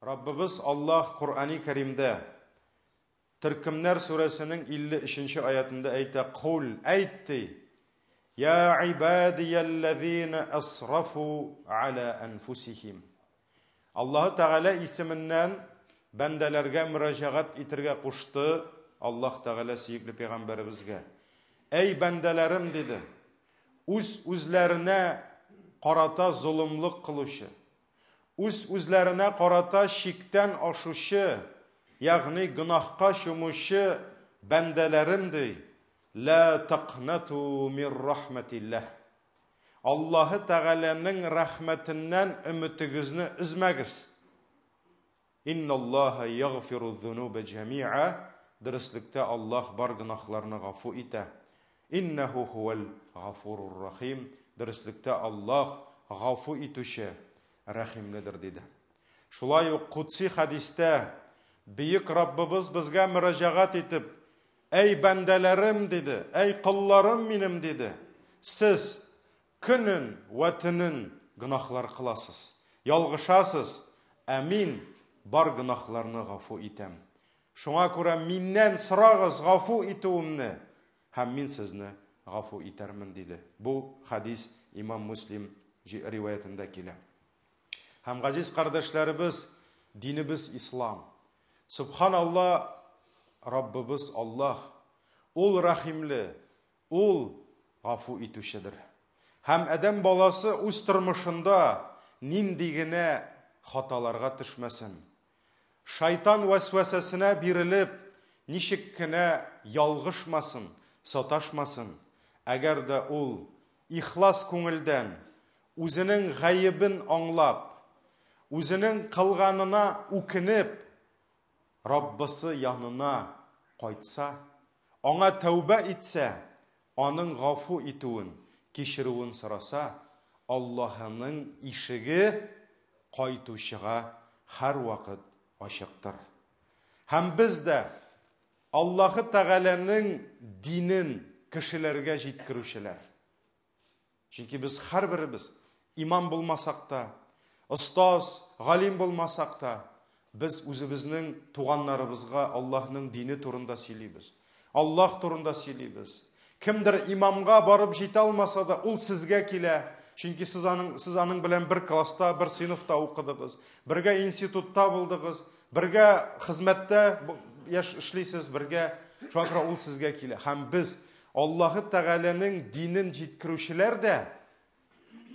Rabbimiz Allah Kur'an-ı Kerim'de Türkümler Suresinin 53. ayetinde ayette kul aytti ya ibadiyellezine asrafu ala enfusihim. Allah Teala isminden bendelerge müracaat itirge kuştu. Allah Teala siyikli peygamberimizge. Ey bendelerim dedi. Üzlerine karata zulümlük kılışı. Üzlerine karata şikten aşışı. Yani günahka şumuşu bendelerimdi. La taqnatu min rahmetillah. Allah Teala'nın rahmetinden ümitigizni üzmegiz. İnnallaha yaghfiru zunube cemi'a. Dürüstlükte Allah bar günahlarını gafu ite. İnnehu huvel gafurur rahim. Dürüstlükte Allah gafu ituşe rahimlidir dedi. Şulay kutsi hadiste büyük Rabbimiz bizge müracaat etip ey bendelerim dedi, ey kullarım benim dedi. Siz günün ve tünün günahlar kılasız, yalgışasız. Amin bar günahlarını gafu item. Şuna göre minnen sırağız gafu ituğumni. Hem min sizni gafu itermin dedi. Bu hadis İmam Müslim rivayetinde kile. Hem aziz kardeşlerimiz, dinimiz İslam. Subhanallah, Rabbimiz Allah. Ol rahimli, ol gafu ituşedir. Hem Adem balası öz turmuşunda nindigine hatalarga düşmesin. Şeytan vesvesesine birilip nişikkine yalgışmasın, sataşmasın. Eğer de ol ihlas көңілден özünün gayibin anlap, özünün kılganına ukinip, Rabbisi yanına koytsa, ona tövbe etse, onun gafu ituun, kişiruun sırasa, Allah'ın işigi koytuşuğa her vakit aşıktır. Hem biz de Allah-u Teala'nın dinin kişilerge jitkiruşiler. Çünkü biz her birimiz imam bulmasak da, ustaz, galim bulmasak da, biz özümüzün tuğanlarımızga Allah'ın dini turunda siliybiz. Allah turunda siliybiz. Kimdir imamga barıp jite almasa da ol sizge kile. Çünkü siz anın bilen bir klasta, bir sınıfta okudunuz. Birge institutta buldunuz. Birge hizmette işleysiz. Birge şu an ol sizge kile. Hem biz Allah-u Teala'nın dinin jitkiruşiler de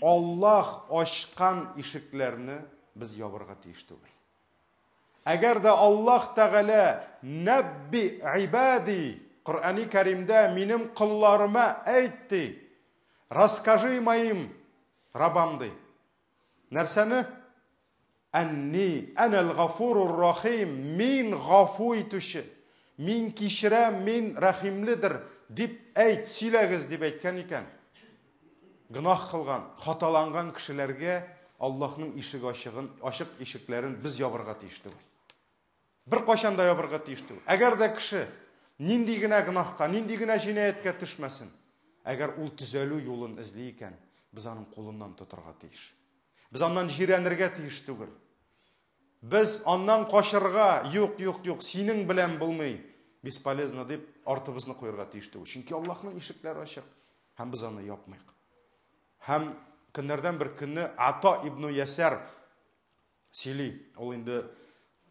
Allah açkan işiklerini biz yavırga tiyiştik. Eğer de Allah Teala nebbi ibadi Kur'an-ı Kerim'de benim kullarıma aytti. Raskajı mayım Rabbamdı. Nerseni? Enni enel gafurur rahim. Min gafu ituşu. Min kişire min rahimlidir. Dip ayt silegiz dip aytken iken. Günah kılgan, hatalangan kişilerge Allah'ın işik aşık işiklerin biz yavırga tiyiştik. Bir koşanda yavırga tiyiştik. Eğer de kişi nindigine günahka, nindigine cinayetke düşmesin. Eğer ul tüzelü yolun izleyken biz onun kolundan tuturga tiyiş. Biz ondan jirenirge tiyiş değil. Biz ondan koşırga yok senin bilen bulmay. Biz polezna deyip artıbızını koyurga tiyiş değil. Çünkü Allah'ın işikleri aşık. Hem biz onu yapmayız. Hem günlerden bir günü Ata İbn Yeser Sili, o indi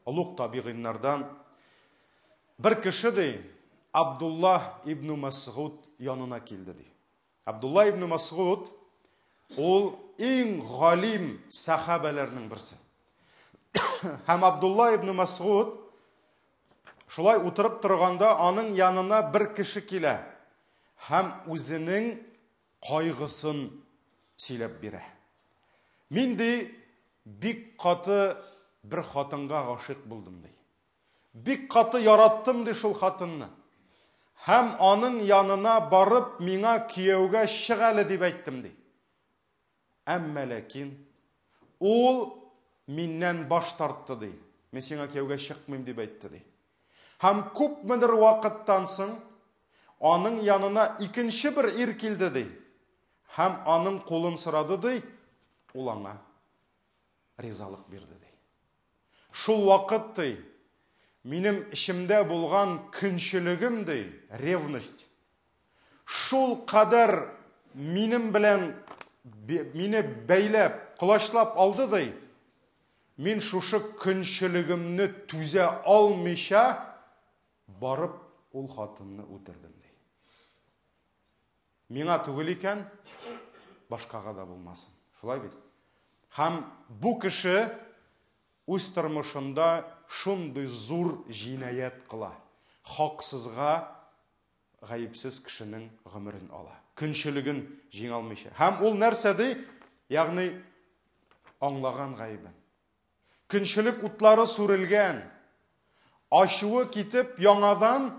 uluk tabiğinlerden bir kişi de Abdullah İbn Mes'ud yanına kildi. Abdullah İbn Mes'ud ol en galim sahabelerinin birisi. Hem Abdullah İbn Mes'ud şulay oturup turganda onun yanına bir kişi kile. Hem özünün kaygısın silep bire. Min de bik katı bir hatınga aşık buldum dey. Bik katı yarattım dey şul hatınını. Hem onun yanına barıp mina kiyevge şıgalı deyip ayttım dey. Emme lakin ol minnen baş tarttı dey. Men sana kiyevge şıkmayım deyip ayttı dey. Hem köp müdür vakittan soň onun yanına ikinci bir er kildi dey. Hem onun kolun sıradı dey. Ol ona rizalık berdi dey. шул вакыт ди, минем ичимдә булган көнчелегем ди, ревность. Шул кадәр минем белән мине бәйләп, кылачлап алды ди. Мин шушы көнчелегемне түзә алмыйча барып ул хатынны үтердем ди. Миңа түгел икән, башкага да булмасын. Шулай бит. Һәм бу кеше үз тормышында шундый зур җинаят кыла. Хаксызга гаепсез кешенең гомерен ала. Көнчелеген җиңә алмыйча. Һәм ул нәрсә ди? Ягъни аңлаган гаебен. Көнчелек утлары сүрелгән. Ачуы китеп, яңадан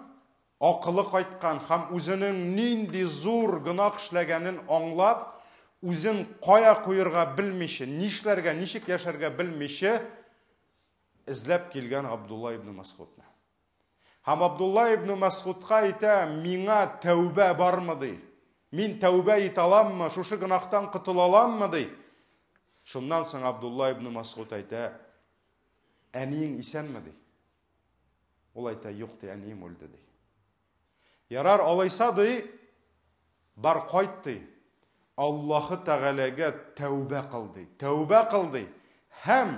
акылы кайткан һәм үзенең нинди зур гынах эшләгәнен аңлап, үзен кая куярга белмичә, нишләргә, ничек яшәргә белмичә, эзләп килгән Абдулла ибн Масгудны. Һәм Абдулла ибн Масгудка әйтә, миңа тәүбә бармы ди? Мин тәүбә итә аламмы? Шушы гынахтан котыла аламмы ди? Шуннан соң Абдулла ибн Масгуд әйтә, әниең исәнме ди? Ул әйтә, юк ди, әнием үлде ди. Ярар, алайса ди, бар кайт ди. Аллаһы Тәгаләгә тәүбә кылды. Тәүбә кылды. Һәм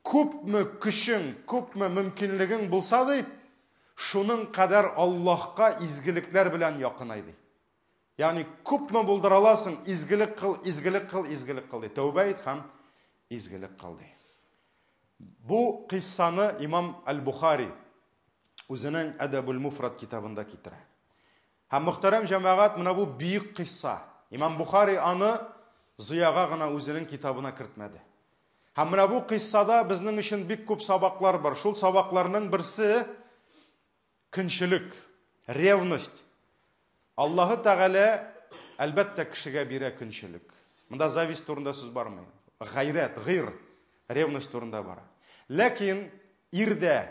күпме көчең, күпме мөмкинлегең булса ди, шуның кадәр Аллаһка изгелекләр белән якынай ди. Ягъни күпме булдыра аласың, изгелек кыл, изгелек кыл, изгелек кыл ди. Тәүбә ит һәм изгелек кыл ди. Бу кыссаны Имам Аль-Бухари үзенең Әдәбул Муфрад китабында китерә. Һәм мөхтәрәм җәмәгать, менә бу бийек кысса. Имам Бухари аны зыяга гына үзенең китабына кертмәде. Һәм менә бу кыссада безнең өчен бик күп сабаклар бар. Шул сабакларның берсе көнчелек, ревность. Аллаһы Тәгалә әлбәттә кешегә бирә көнчелек. Монда зависть турында сүз бармый. Гайрәт, гыйр, ревность турында бара. Ләкин ирдә,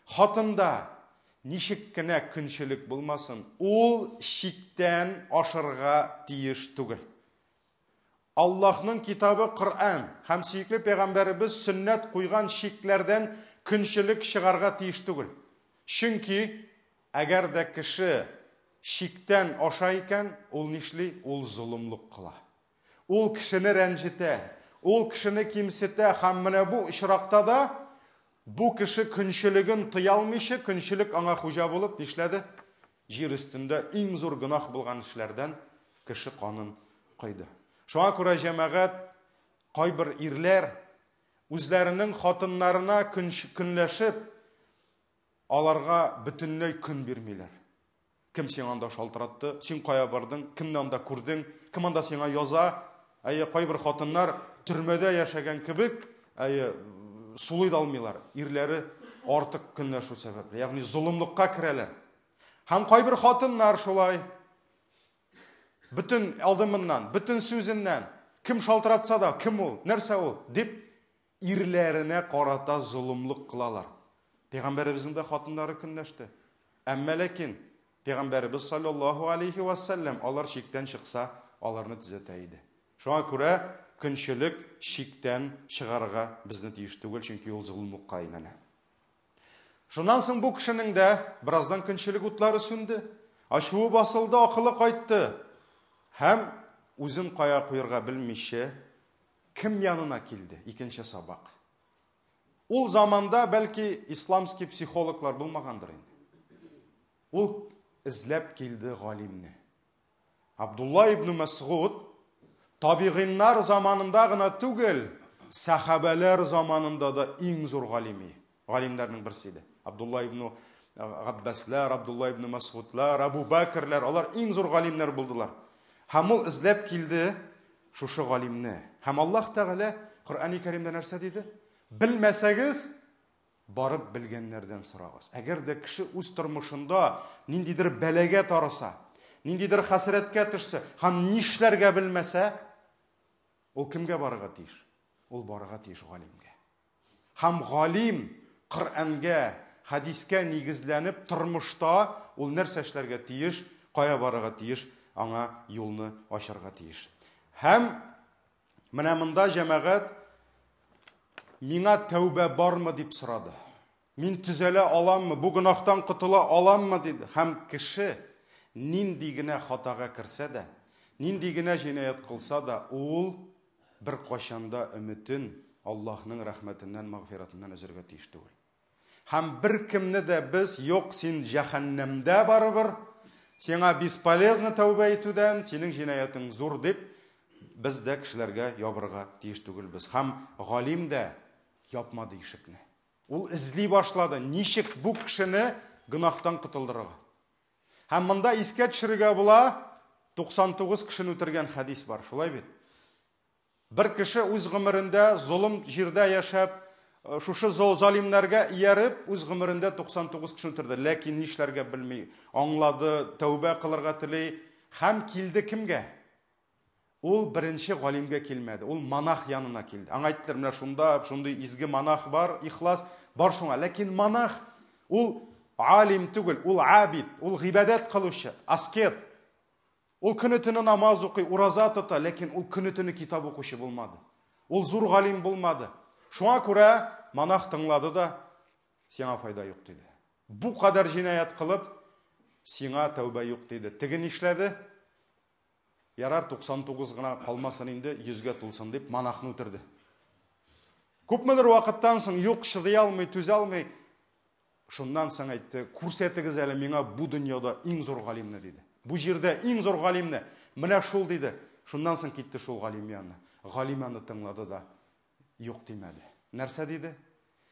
хатында ничек кенә көнчелек булмасын, ул шиктән ашырга тиеш түгел. Аллаһның китабы Коръән һәм сөйкле пәйгамбәребез сөннәт куйган шикләрдән көнчелек чыгарга тиеш түгел. Чөнки әгәр дә кеше шиктән аша икән, ул нишли? Ул зулымлык кыла. Ул кешене рәнҗетә, ул кешене кимсетә һәм менә бу очракта да бу кеше көнчелеген тыя алмыйча, көнчелек аңа хуҗа булып нишләде? Җир өстендә иң зур гынах булган эшләрдән кеше канын койды. Шуңа күрә җәмәгать, кайбер ирләр үзләренең хатыннарына көнләшеп, аларга бөтенләй көн бирмиләр. Кем сиңа анда шалтыратты? Син кая бардың? Кемне анда күрдең? Кем анда сиңа яза? Кайбер хатыннар төрмәдә яшәгән кебек, сулый да алмыйлар. Ирләре артык көнләшү сәбәпле, ягъни зулымлыкка керәләр. Һәм кайбер хатыннар шулай бүтән алдымыннан, бүтән сүзеннән, кем шалтыратса да, кем ул, нәрсә ул дип ирләренә карата зулымлык кылалар. Пәйгамбәребезнең дә хатыннары көнләште. Әмма ләкин Пәйгамбәребез саллаллаһу алейхи ва саллям алар шиктән чыкса, аларны төзәтә иде. Шуңа күрә көнчелек шиктән чыгарга безне тиеш түгел, чөнки ул зулымлыкка әйләнә. Шуннан соң бу кешенең дә бераздан көнчелек утлары сүнде. Ачуы басылды, акылы кайтты. Һәм үзен кая куярга белмичә, кем янына килде? Икенче сабак. Ул заманда бәлки исламский психологлар булмагандыр инде. Ул эзләп килде галимне. Абдулла ибн Масгуд табигыннар заманында гына түгел, сахабалар заманында да иң зур галимнәрнең берсе иде. Абдулла ибн Габбаслар, Абдулла ибн Масгудлар, Абу Бәкрләр, алар иң зур галимнәр булдылар. Һәм ул эзләп килде шушы галимне. Һәм Аллаһ Тәгалә Коръән-и Кәримдә нәрсә диде? Белмәсәгез, барып белгәннәрдән сорагыз. Әгәр дә кеше үз тормышында ниндидер бәлагә тарыса, ниндидер хәсрәткә төшсә, һәм нишләргә белмәсә, ул кемгә барырга тиеш? Ул барырга тиеш галимгә. Һәм галим Коръәнгә, хадискә нигезләнеп тормышта ул нәрсә эшләргә тиеш, кая барырга тиеш, аңа юлны ачарга тиеш. Һәм менә монда җәмәгать миңа тәубә бармы дип сорады. Мин түзәлә аламмы, бу гынахтан котыла аламмы диде. Һәм кеше нинди генә хатага кирсә дә, нинди генә җинаят кылса да, ул бер кашанда өметен Аллаһның рәхмәтеннән, мәгъфирәтеннән өзәргә тиеш түгел. Һәм бер кемне дә без юк син җәһәннәмдә барыбыр, сиңа бесполезно тәүбә итүдән, синең җинаятың зур дип без дә кешеләргә ябырга тиеш түгел без. Һәм галим дә япмады ишекне. Ул эзли башлады, ничек бу кешене гынахтан котылдырырга. Һәм монда искә төшерергә була 99 кешене үтергән хадис бар, шулай бит. Бер кеше үз гомерендә зулым җирдә яшәп, шушы залимнәргә ияреп, үз гомерендә 99 кешене үтерде. Ләкин нишләргә белми, аңлады, тәүбә кылырга тели, һәм килде кемгә? Ул беренче галимгә килмәде, ул монах янына килде. Аңайттылар, менә шундый изге монах бар, ихлас бар шуңа. Ләкин монах ул алим түгел, ул абид, ул гыйбадат кылучы, аскет. Ул көне-төне намаз укый, ураза тота, ләкин ул көне-төне китап укучы булмады. Ул зур галим булмады. Шуңа күрә монах тыңлады да, сиңа файда юк диде. Бу кадәр җинаят кылып, сиңа тәүбә юк диде. Теге нишләде? Ярар 99 гына калмасын инде, 100гә тулсын дип монахны үтерде. Күпмедер вакыттан соң юк шыдый алмый, түзә алмый, шуннан соң әйтте, күрсәтегез әле миңа бу дөньяда иң зур галимне диде. Бу җирдә иң зур галимне, менә шул диде. Шуннан соң китте шул галим янына. Галим аны тыңлады да, юк димәде. Нәрсә диде?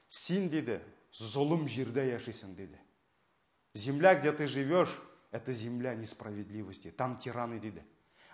Син диде, зулым җирдә яшисең диде. Земля, где ты живешь, это земля несправедливости. Там тираны диде.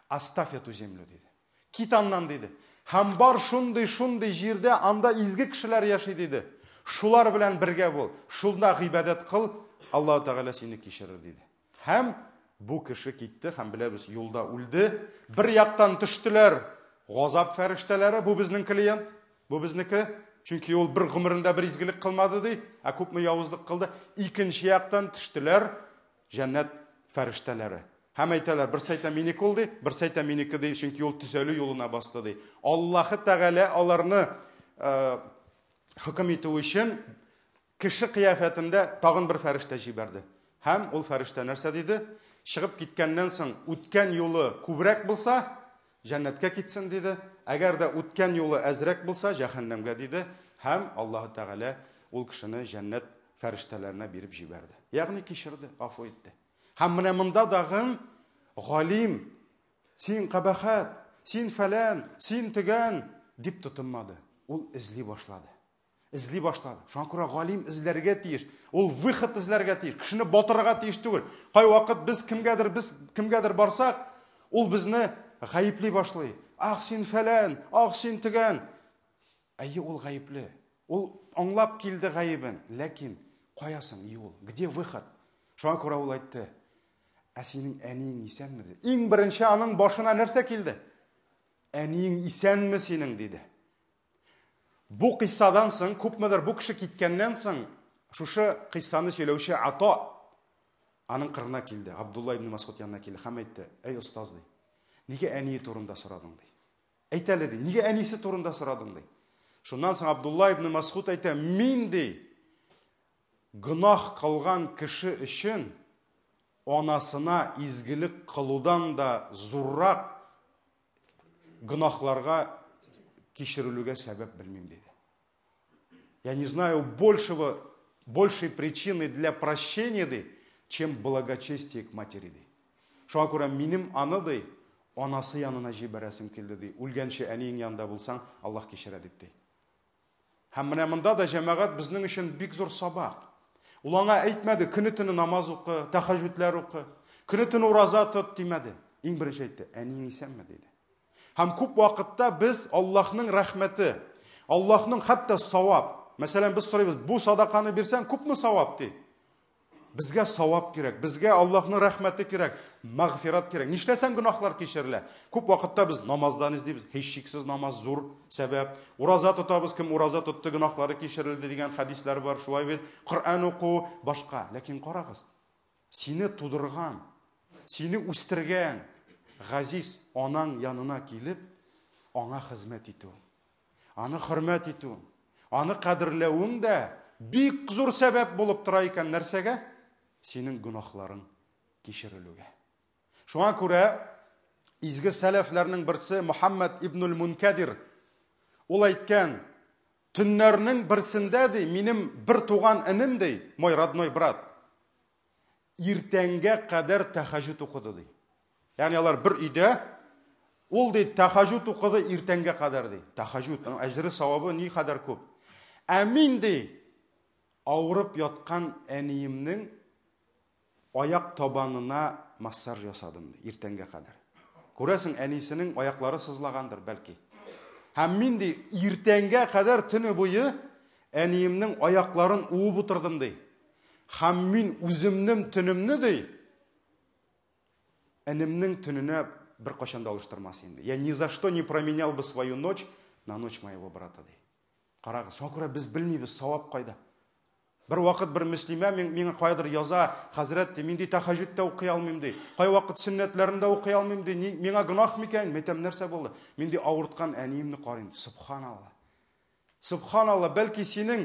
Оставь эту землю диде. Кит аннан диде. Һәм бар шундый җирдә, анда изге кешеләр яши диде. Шулар белән бергә бул. Шунда гыйбадат кыл, Аллаһу Тәгалә сине кичерер диде. Һәм бу кеше китте, һәм беләбез, юлда үлде. Бер яктан төштеләр газап фәрештәләре, бу безнең клиент, бу безнеке. Чөнки ул бер гомерендә бер изгелек кылмады ди, ә күпме явызлык кылды. Икенче яктан төштеләр җәннәт фәрештәләре. Һәм әйтәләр, бер сәйтә минеке ул ди, бер сәйтә минеке ди, чөнки ул төзәлү юлына басты ди. Аллаһы Тәгалә аларны хөкем итү өчен кеше кыяфәтендә тагын бер фәрештә җибәрде. Һәм ул фәрештә нәрсә диде? Чыгып киткәннән соң үткән юлы күбрәк булса, җәннәткә китсен диде. Әгәр дә үткән юлы әзрәк булса, җәһәннәмгә диде. Һәм Аллаһу Тәгалә ул кешене җәннәт фәрештәләренә биреп җибәрде. Ягъни кичерде, афу итте. Һәм менә монда дагы галим, син кабахат, син фәлән, син төгән дип тотынмады. Ул эзли башлады. Эзли башлады. Шуңа күрә галим эзләргә тиеш. Ул выход эзләргә тиеш. Кешене батырга тиеш түгел. Кай вакыт без кемгәдер барсак, ул безне гаепли башлый. Ах, син фәлән, ах, син төгән. Әйе, ул гаепле. Ул аңлап килде гаебен, ләкин каясың, ул? Где выход? Шуңа күрә ул әйтте: "Ә синең әниең исәнме?" Иң беренче аның башына нәрсә килде? Әниең исәнме синең диде. Бу кыйссадан соң, күпмедер бу кеше киткәннән соң, шушы кыйссаны сөйләүче Ато аның кырына килде. Абдулла ибн Мас'уд янына килде һәм әйтте: "Эй остаз ди, нигә әние турында сорадың ди? Әйт әле ди, нигә әнисе турында сорадың ди?" Шуннан соң Абдулла ибн Мас'уд әйтә: "Мин ди, гынах кылган кеше өчен анасына изгелек кылудан да зуррак гынахларга кичерелүгә сәбәп белмим диде. Я не знаю большей причины для прощения ди, чем благочестие к матери ди. Шуңа күрә минем аны ди, анасы янына җибәрәсем килде ди. Үлгәнче әниең янында булсаң, Аллаһ кичерә дип ди. Һәм менә монда да җәмәгать безнең өчен бик зур сабак. Ул аңа әйтмәде, көне-төне намаз укы, тәһаҗҗүдләр укы, көне-төне ураза тот димәде. Иң беренче әйтте: "Әниең исәнме?" диде. Һәм күп вакытта без Аллаһның рәхмәте, Аллаһның хәтта савап. Мәсәлән, без сорыйбыз, бу садаканы бирсәң, күпме савап ди? Безгә савап кирәк, безгә Аллаһның рәхмәте кирәк, мәгъфират кирәк. Нишләсәң гынахлар кичерелә? Күп вакытта без намаздан издибез, һичшиксез намаз зур сәбәп. Ураза тотабыз, кем ураза тотты, гынахлары кичерелде дигән хәдисләр бар, шулай бит. Коръән уку башка. Ләкин карагыз, сине тудырган, сине үстергән газиз анаң янына килеп, аңа хезмәт итү, аны хөрмәт итү, Аны қадірлеуің дә бик зур сәбәп болып тора икән нәрсәгә? Синең гөнаһларың кичерелүгә. Шуңа күрә изге сәләфләрнең берсе Мухаммад ибн Мункадир ул әйткән, төннәрнең берсендә ди, минем бер туган энем ди, мой родной брат, иртәнгә кадәр тәһаҗүд укыды ди. Ягъни алар бер өйдә ул ди тәһаҗүд укыды иртәнгә кадәр ди. Тәһаҗүд әҗре савабы ни кадәр күп. Ә мин ди авырып яткан әниемнең аяк табанына массаж ясадым ди иртәнгә кадәр. Күрәсең, әнисенең аяклары сызлагандыр бәлки. Һәм мин ди иртәнгә кадәр төне буе әниемнең аякларын уып утырдым ди. Һәм мин үземнең төнемне ди энемнең төненә бер кашан да алыштырмас инде. Я ни за что не променял бы свою ночь на ночь моего брата ди. Карагыз, шуңа күрә без белмибез савап кайда. Бер вакыт бер мөслимә миңа кайдыр яза, хәзрәт ди, мин ди тәһаҗүдтә укый алмыйм ди. Кай вакыт сөннәтләрендә укый алмыйм ди. Миңа гөнаһ микән? Мәйтәм, нәрсә булды? Мин ди авырткан әниемне карыйм. Субханалла. Субханалла, бәлки синең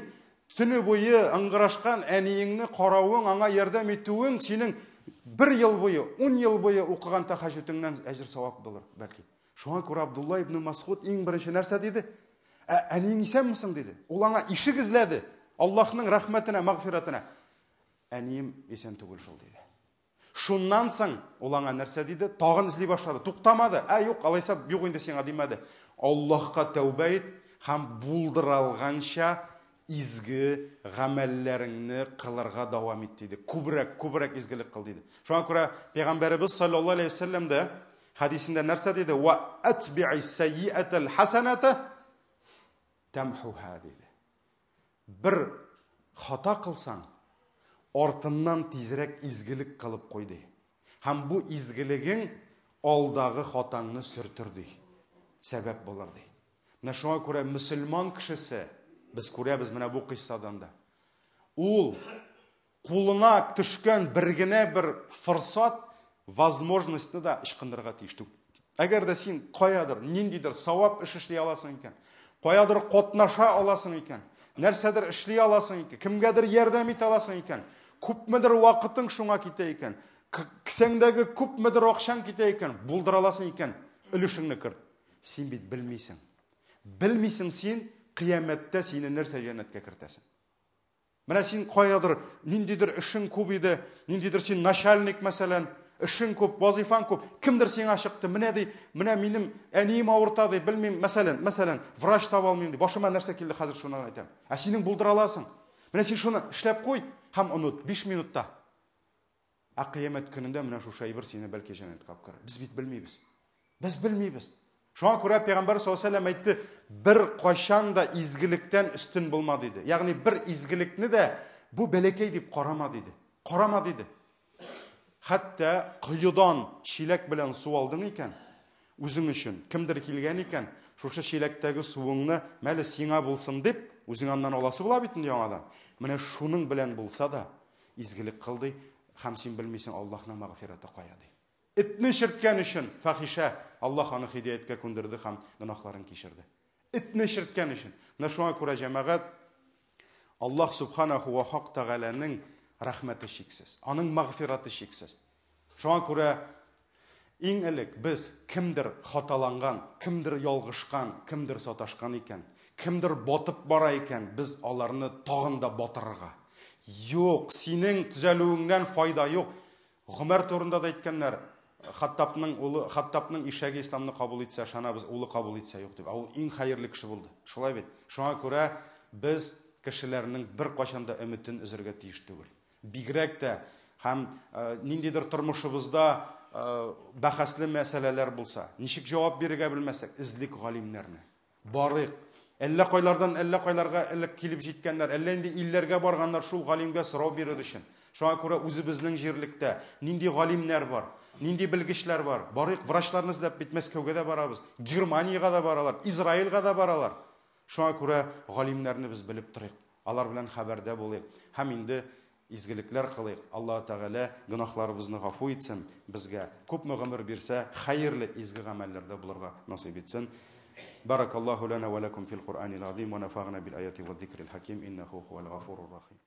төне буе ыңгырашкан әниеңне каравың, аңа ярдәм итүең синең 1 ел буе, 10 ел буе укыган тәһаҗүдеңнән әҗр савап булыр бәлки. Шуңа күрә Абдулла ибн Масгуд иң беренче нәрсә диде? Әниң исәнмисең диде. Ул аңа ишек эзләде. Аллаһның рәхмәтенә, мәгъфиратенә. Әнием исән түгел шул диде. Шуннан соң ул аңа нәрсә диде? Тагын эзли башлады. Туктамады. Юк, алайса юк инде сиңа димәде. Аллаһка тәүбә ит һәм булдыралганча изге гамәлләреңне кылырга дәвам ит диде. Күбрәк изгелек кыл диде. Шуңа күрә Пәйгамбәрбез саллаллаһу алейхи ва саллям да хадисендә нәрсә диде? Ва атби'ис сайyi'атал хасаната тамхуха диде. Bir хата кылсаң, артыннан тизрәк изгелек кылып кой ди. Һәм бу изгелегең алдагы хатаңны сөртер ди. Сәбәп булыр ди. Менә шуңа күрә мөселман кешесе, без күрәбез менә бу кыйссадан да. Ул кулына төшкән бер генә бер форсат, возможностьны да ычкындырырга тиеш түгел. Әгәр дә син каядыр, ниндидер савап эш эшли аласың икән, каядыр катнаша аласың икән, нәрсәдер эшли аласың икән, кемгәдер ярдәм итә аласың икән, күпмедер вакытың шуңа китә икән, кесәңдәге күпмедер акчаң китә икән, булдыра аласың икән, өлешеңне керт. Син бит белмисең. Белмисең син кыямәттә сине нәрсә җәннәткә кертәсең. Менә син каядыр, ниндидер эшең күп иде, ниндидер син начальник мәсәлән, эшең күп, вазифаң күп, кемдер сиңа чыкты, менә ди, менә минем әнием авырта ди, белмим, мәсәлән, врач таба алмыйм ди, башыма нәрсә килде, хәзер шуны әйтәм. Ә синең булдыра аласың. Менә син шуны эшләп куй, һәм унут 5 минутта. Ә кыямәт көнендә менә шу шайбер сине бәлки җәннәткә алып керер. Без бит белмибез. Без белмибез. Шуңа күрә Пәйгамбәр саллаллаһу алейһи ва саллям әйтте, бер кайчан да изгелектән өстен булма диде. Ягъни бер изгелекне дә бу бәләкәй дип карама диде. Карама диде. Хәтта кыйыдан чиләк белән су алдың икән, үзең өчен кемдер килгән икән, шушы чиләктәге суыңны мәле сиңа булсын дип, үзең аннан аласы була бит инде яңадан. Менә шуның белән булса да изгелек кылды, һәм син белмисең Аллаһның мәгъфираты кая ди. Этне ширткән өчен фахиша, Аллаһ аны хидаяткә күндерде һәм гөнаһларын кичерде. Этне ширткән өчен. Менә шуңа күрә җәмәгать Аллаһ субханаху ва хак тәгаләнең рәхмәте шиксез, аның мәгъфираты шиксез. Шуңа күрә иң элек без кемдер хаталанган, кемдер ялгышкан, кемдер саташкан икән, кемдер батып бара икән, без аларны тагын да батырырга. Юк, синең төзәлүеңнән файда юк. Гомәр турында да әйткәннәр, Хаттабның ишәге исламны кабул итсә, шанабыз улы кабул итсә юк дип. Ул иң хәерле кеше булды. Шулай бит. Шуңа күрә без кешеләрнең бер качан да өметен үзәргә тиеш түгел. Бигрәк тә һәм ниндидер тормышыбызда бәхәсле мәсьәләләр булса, ничек җавап бирергә белмәсәк, излик галимнәрне. Барык. Әллә кайлардан әллә кайларга элек килеп җиткәннәр, әллә инде илләргә барганнар шул галимгә сорау бирер өчен. Шуңа күрә үзебезнең җирлектә нинди галимнәр бар, нинди белгечләр бар. Барык, врачларны эзләп бит Мәскәүгә дә барабыз, Германиягә дә баралар, Израильгә дә баралар. Шуңа күрә галимнәрне без белеп торыйк, алар белән хәбәрдә булыйк. Һәм инде изгелекләр кылыйк. Аллаһ Тәгалә гөнаһларыбызны гафу итсен, безгә күпме гомер бирсә, хәерле изге гамәлләрдә булырга насыйп итсен. بارك الله لنا ولكم في القرآن العظيم ونفعنا بالآيات والذكر الحكيم إنه هو الغفور الرحيم.